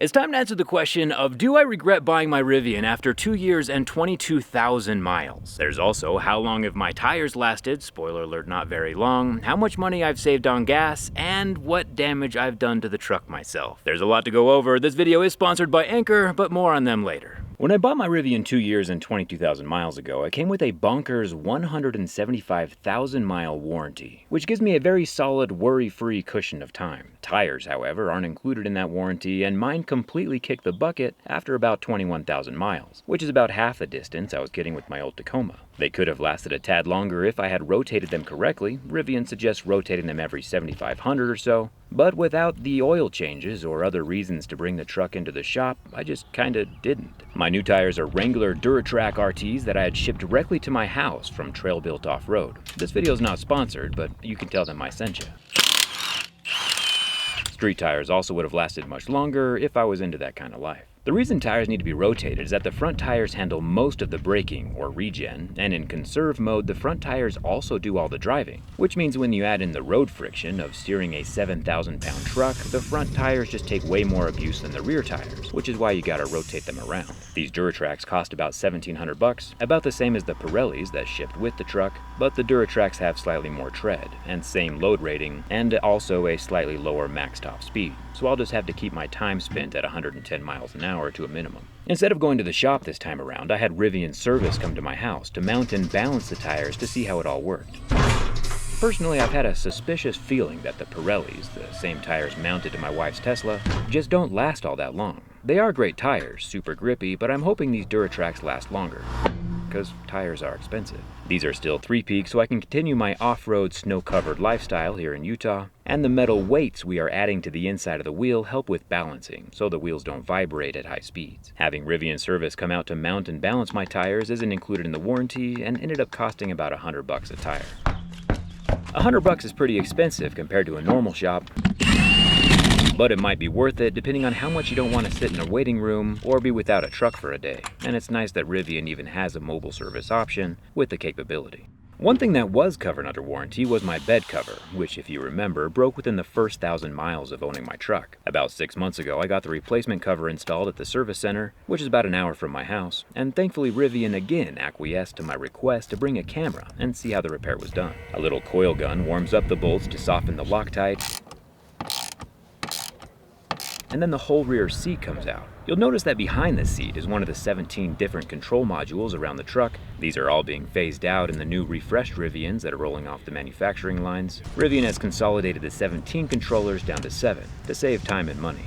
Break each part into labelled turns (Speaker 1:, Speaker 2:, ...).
Speaker 1: It's time to answer the question of, do I regret buying my Rivian after 2 years and 22,000 miles? There's also how long have my tires lasted, spoiler alert, not very long, how much money I've saved on gas, and what damage I've done to the truck myself. There's a lot to go over. This video is sponsored by Anchor, but more on them later. When I bought my Rivian 2 years and 22,000 miles ago, it came with a bonkers 175,000 mile warranty, which gives me a very solid worry-free cushion of time. Tires, however, aren't included in that warranty, and mine completely kicked the bucket after about 21,000 miles, which is about half the distance I was getting with my old Tacoma. They could have lasted a tad longer if I had rotated them correctly. Rivian suggests rotating them every 7,500 or so, but without the oil changes or other reasons to bring the truck into the shop, I just kinda didn't. My new tires are Wrangler Duratrack RTs that I had shipped directly to my house from Trail Built Off-Road. This video is not sponsored, but you can tell them I sent you. Street tires also would have lasted much longer if I was into that kind of life. The reason tires need to be rotated is that the front tires handle most of the braking, or regen, and in conserve mode, the front tires also do all the driving, which means when you add in the road friction of steering a 7,000-pound truck, the front tires just take way more abuse than the rear tires, which is why you gotta rotate them around. These Duratracks cost about $1,700, about the same as the Pirellis that shipped with the truck, but the Duratracks have slightly more tread, and same load rating, and also a slightly lower max top speed, so I'll just have to keep my time spent at 110 miles an hour to a minimum. Instead of going to the shop this time around, I had Rivian Service come to my house to mount and balance the tires to see how it all worked. Personally, I've had a suspicious feeling that the Pirellis, the same tires mounted to my wife's Tesla, just don't last all that long. They are great tires, super grippy, but I'm hoping these Duratracks last longer, because tires are expensive. These are still 3-peak, so I can continue my off-road snow-covered lifestyle here in Utah, and the metal weights we are adding to the inside of the wheel help with balancing, so the wheels don't vibrate at high speeds. Having Rivian Service come out to mount and balance my tires isn't included in the warranty, and ended up costing about $100 a tire. $100 is pretty expensive compared to a normal shop, but it might be worth it depending on how much you don't want to sit in a waiting room or be without a truck for a day. And it's nice that Rivian even has a mobile service option with the capability. One thing that was covered under warranty was my bed cover, which, if you remember, broke within the first 1,000 miles of owning my truck. About 6 months ago, I got the replacement cover installed at the service center, which is about an hour from my house, and thankfully Rivian again acquiesced to my request to bring a camera and see how the repair was done. A little coil gun warms up the bolts to soften the Loctite, and then the whole rear seat comes out. You'll notice that behind the seat is one of the 17 different control modules around the truck. These are all being phased out in the new refreshed Rivians that are rolling off the manufacturing lines. Rivian has consolidated the 17 controllers down to 7 to save time and money.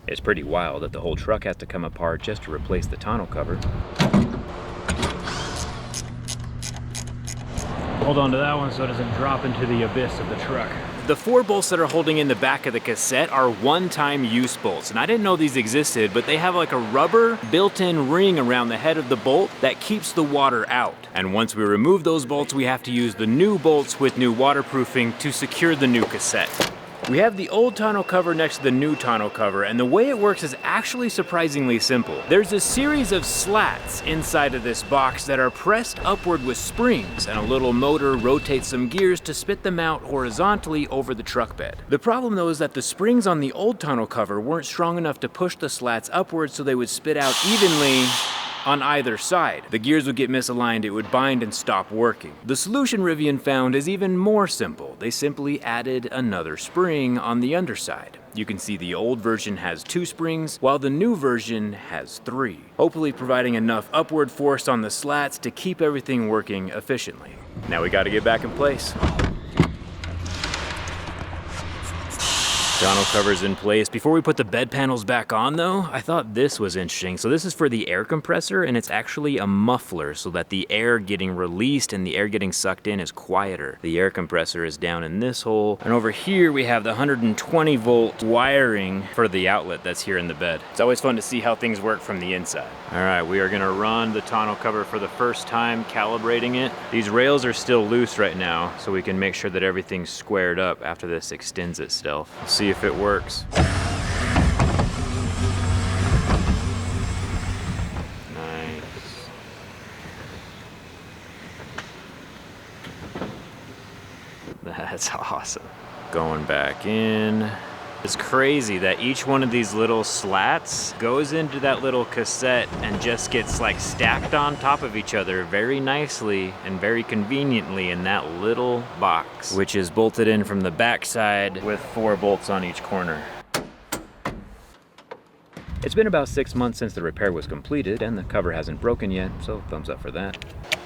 Speaker 1: It's pretty wild that the whole truck has to come apart just to replace the tonneau cover. Hold on to that one so it doesn't drop into the abyss of the truck. The 4 bolts that are holding in the back of the cassette are one-time use bolts, and I didn't know these existed, but they have like a rubber built-in ring around the head of the bolt that keeps the water out. And once we remove those bolts, we have to use the new bolts with new waterproofing to secure the new cassette. We have the old tonneau cover next to the new tonneau cover, and the way it works is actually surprisingly simple. There's a series of slats inside of this box that are pressed upward with springs, and a little motor rotates some gears to spit them out horizontally over the truck bed. The problem though is that the springs on the old tonneau cover weren't strong enough to push the slats upward so they would spit out evenly on either side. The gears would get misaligned, it would bind and stop working. The solution Rivian found is even more simple. They simply added another spring on the underside. You can see the old version has 2 springs, while the new version has 3, hopefully providing enough upward force on the slats to keep everything working efficiently. Now we gotta get back in place. Tonneau cover's in place. Before we put the bed panels back on though, I thought this was interesting. So this is for the air compressor, and it's actually a muffler so that the air getting released and the air getting sucked in is quieter. The air compressor is down in this hole, and over here we have the 120 volt wiring for the outlet that's here in the bed. It's always fun to see how things work from the inside. All right, we are gonna run the tonneau cover for the first time, calibrating it. These rails are still loose right now, so we can make sure that everything's squared up after this extends itself. See if it works. Nice. That's awesome. Going back in. It's crazy that each one of these little slats goes into that little cassette and just gets like stacked on top of each other very nicely and very conveniently in that little box, which is bolted in from the back side with 4 bolts on each corner. It's been about 6 months since the repair was completed and the cover hasn't broken yet, so thumbs up for that.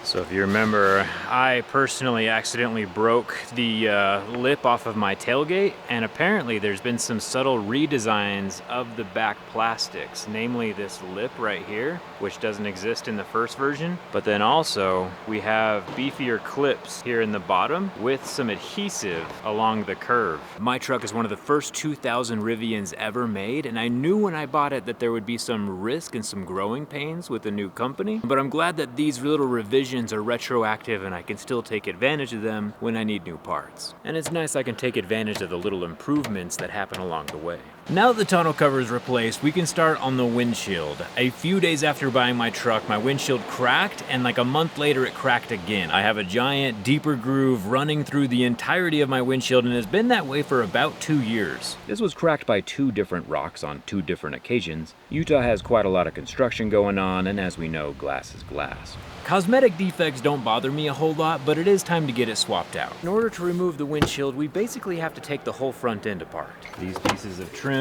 Speaker 1: So if you remember, I personally accidentally broke the lip off of my tailgate, and apparently there's been some subtle redesigns of the back plastics, namely this lip right here, which doesn't exist in the first version. But then also we have beefier clips here in the bottom with some adhesive along the curve. My truck is one of the first 2,000 Rivians ever made, and I knew when I bought it that there would be some risk and some growing pains with the new company, but I'm glad that these little revisions are retroactive and I can still take advantage of them when I need new parts. And it's nice I can take advantage of the little improvements that happen along the way. Now that the tonneau cover is replaced, we can start on the windshield. A few days after buying my truck, my windshield cracked, and like a month later it cracked again. I have a giant, deeper groove running through the entirety of my windshield, and it's been that way for about 2 years. This was cracked by 2 different rocks on 2 different occasions. Utah has quite a lot of construction going on, and as we know, glass is glass. Cosmetic defects don't bother me a whole lot, but it is time to get it swapped out. In order to remove the windshield, we basically have to take the whole front end apart. These pieces of trim,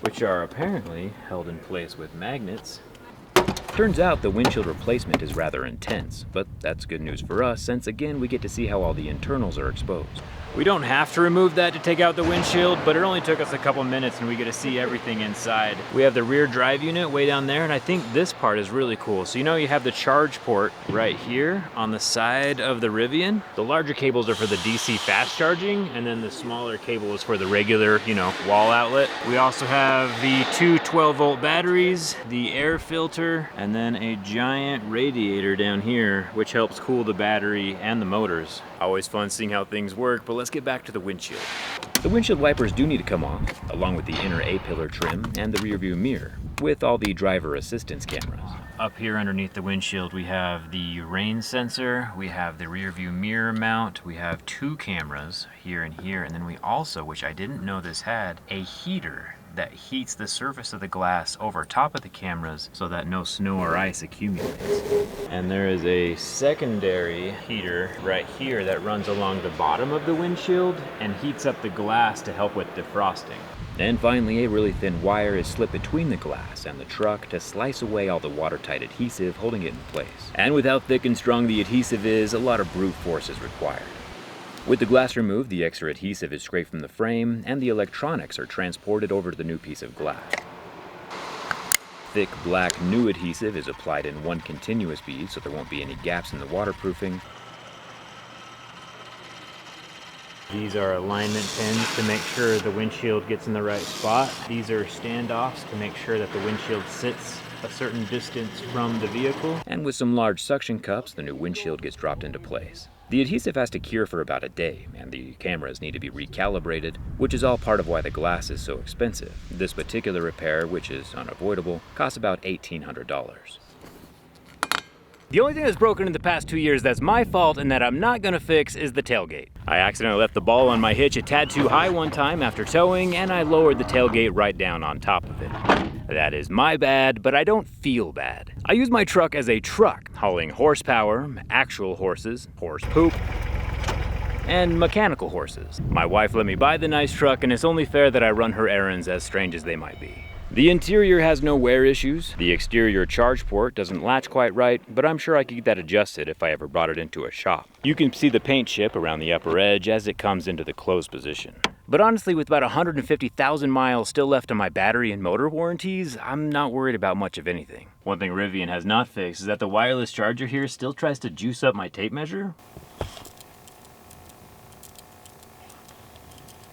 Speaker 1: which are apparently held in place with magnets. Turns out the windshield replacement is rather intense, but that's good news for us since again we get to see how all the internals are exposed. We don't have to remove that to take out the windshield, but it only took us a couple minutes and we get to see everything inside. We have the rear drive unit way down there, and I think this part is really cool. So you know you have the charge port right here on the side of the Rivian. The larger cables are for the DC fast charging, and then the smaller cable is for the regular, wall outlet. We also have the 2 12-volt batteries, the air filter, and then a giant radiator down here, which helps cool the battery and the motors. Always fun seeing how things work, but let's get back to the windshield. The windshield wipers do need to come off, along with the inner A-pillar trim and the rear view mirror, with all the driver assistance cameras. Up here underneath the windshield we have the rain sensor, we have the rear view mirror mount, we have 2 cameras here and here, and then we also, which I didn't know this had, a heater that heats the surface of the glass over top of the cameras so that no snow or ice accumulates. And there is a secondary heater right here that runs along the bottom of the windshield and heats up the glass to help with defrosting. And finally, a really thin wire is slipped between the glass and the truck to slice away all the watertight adhesive holding it in place. And with how thick and strong the adhesive is, a lot of brute force is required. With the glass removed, the extra adhesive is scraped from the frame, and the electronics are transported over to the new piece of glass. Thick black new adhesive is applied in one continuous bead so there won't be any gaps in the waterproofing. These are alignment pins to make sure the windshield gets in the right spot. These are standoffs to make sure that the windshield sits a certain distance from the vehicle. And with some large suction cups, the new windshield gets dropped into place. The adhesive has to cure for about a day, and the cameras need to be recalibrated, which is all part of why the glass is so expensive. This particular repair, which is unavoidable, costs about $1,800. The only thing that's broken in the past 2 years that's my fault and that I'm not gonna fix is the tailgate. I accidentally left the ball on my hitch a tad too high one time after towing, and I lowered the tailgate right down on top of it. That is my bad, but I don't feel bad. I use my truck as a truck, hauling horsepower, actual horses, horse poop, and mechanical horses. My wife let me buy the nice truck, and it's only fair that I run her errands, as strange as they might be. The interior has no wear issues. The exterior charge port doesn't latch quite right, but I'm sure I could get that adjusted if I ever brought it into a shop. You can see the paint chip around the upper edge as it comes into the closed position. But honestly, with about 150,000 miles still left on my battery and motor warranties, I'm not worried about much of anything. One thing Rivian has not fixed is that the wireless charger here still tries to juice up my tape measure.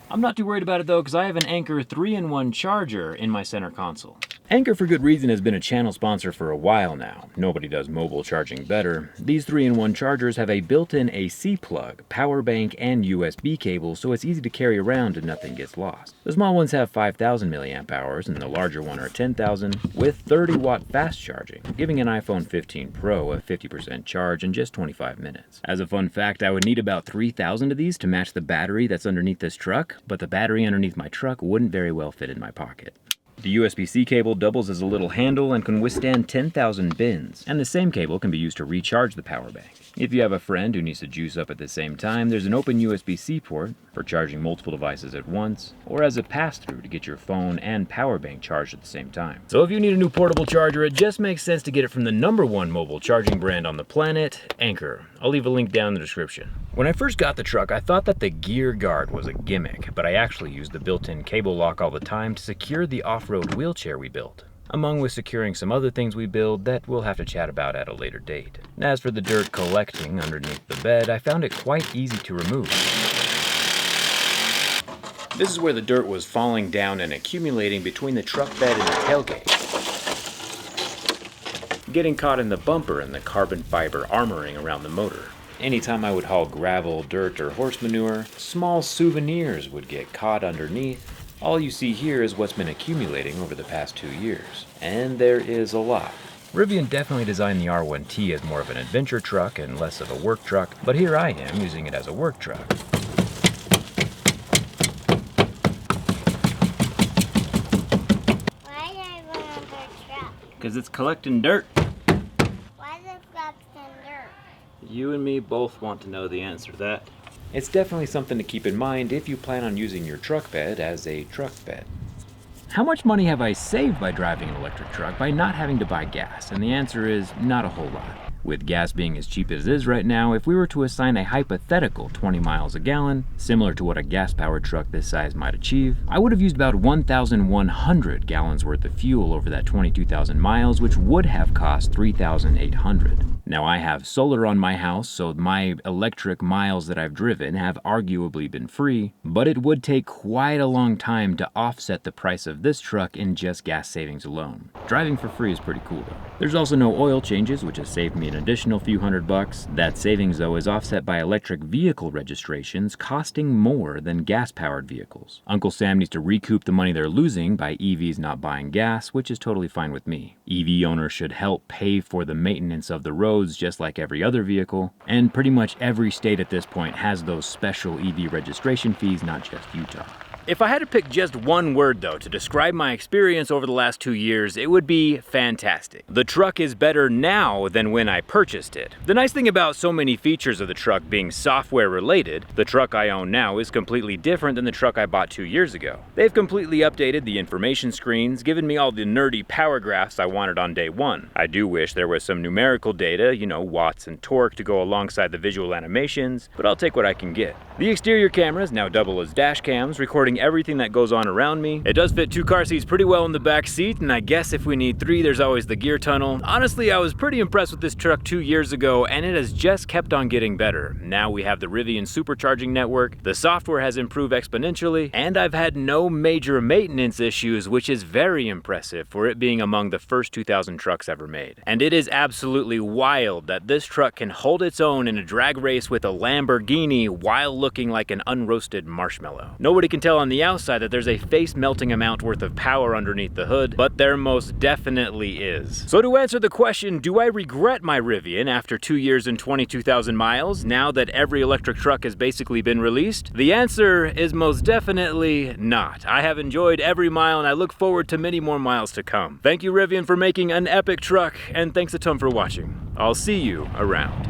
Speaker 1: I'm not too worried about it though, because I have an Anker 3-in-1 charger in my center console. Anchor for good reason has been a channel sponsor for a while now. Nobody does mobile charging better. These 3-in-1 chargers have a built-in AC plug, power bank, and USB cable, so it's easy to carry around and nothing gets lost. The small ones have 5,000 milliamp hours and the larger one are 10,000 with 30-watt fast charging, giving an iPhone 15 Pro a 50% charge in just 25 minutes. As a fun fact, I would need about 3,000 of these to match the battery that's underneath this truck, but the battery underneath my truck wouldn't very well fit in my pocket. The USB-C cable doubles as a little handle and can withstand 10,000 bins, and the same cable can be used to recharge the power bank. If you have a friend who needs to juice up at the same time, there's an open USB-C port for charging multiple devices at once, or as a pass-through to get your phone and power bank charged at the same time. So if you need a new portable charger, it just makes sense to get it from the #1 mobile charging brand on the planet, Anchor. I'll leave a link down in the description. When I first got the truck, I thought that the gear guard was a gimmick, but I actually used the built-in cable lock all the time to secure the off-road wheelchair we built, among with securing some other things we build that we'll have to chat about at a later date. And as for the dirt collecting underneath the bed, I found it quite easy to remove. This is where the dirt was falling down and accumulating between the truck bed and the tailgate, getting caught in the bumper and the carbon fiber armoring around the motor. Anytime I would haul gravel, dirt, or horse manure, small souvenirs would get caught underneath. All you see here is what's been accumulating over the past 2 years, and there is a lot. Rivian definitely designed the R1T as more of an adventure truck and less of a work truck, but here I am using it as a work truck.
Speaker 2: Why did I run over a truck?
Speaker 1: Because it's collecting dirt.
Speaker 2: Why is it collecting dirt?
Speaker 1: You and me both want to know the answer to that. It's definitely something to keep in mind if you plan on using your truck bed as a truck bed. How much money have I saved by driving an electric truck by not having to buy gas? And the answer is not a whole lot. With gas being as cheap as it is right now, if we were to assign a hypothetical 20 miles a gallon, similar to what a gas-powered truck this size might achieve, I would have used about 1,100 gallons worth of fuel over that 22,000 miles, which would have cost 3,800. Now I have solar on my house, so my electric miles that I've driven have arguably been free, but it would take quite a long time to offset the price of this truck in just gas savings alone. Driving for free is pretty cool though. There's also no oil changes, which has saved me an additional few $100. That savings though is offset by electric vehicle registrations costing more than gas-powered vehicles. Uncle Sam needs to recoup the money they're losing by EVs not buying gas, which is totally fine with me. EV owners should help pay for the maintenance of the roads just like every other vehicle, and pretty much every state at this point has those special EV registration fees, not just Utah. If I had to pick just one word though to describe my experience over the last 2 years, it would be fantastic. The truck is better now than when I purchased it. The nice thing about so many features of the truck being software related, the truck I own now is completely different than the truck I bought 2 years ago. They've completely updated the information screens, given me all the nerdy power graphs I wanted on day one. I do wish there was some numerical data, watts and torque to go alongside the visual animations, but I'll take what I can get. The exterior cameras now double as dash cams, recording everything that goes on around me. It does fit 2 car seats pretty well in the back seat, and I guess if we need 3, there's always the gear tunnel. Honestly, I was pretty impressed with this truck 2 years ago, and it has just kept on getting better. Now we have the Rivian supercharging network, the software has improved exponentially, and I've had no major maintenance issues, which is very impressive for it being among the first 2,000 trucks ever made. And it is absolutely wild that this truck can hold its own in a drag race with a Lamborghini while looking like an unroasted marshmallow. Nobody can tell on the outside that there's a face-melting amount worth of power underneath the hood, but there most definitely is. So to answer the question, do I regret my Rivian after 2 years and 22,000 miles, now that every electric truck has basically been released? The answer is most definitely not. I have enjoyed every mile and I look forward to many more miles to come. Thank you Rivian for making an epic truck, and thanks a ton for watching. I'll see you around.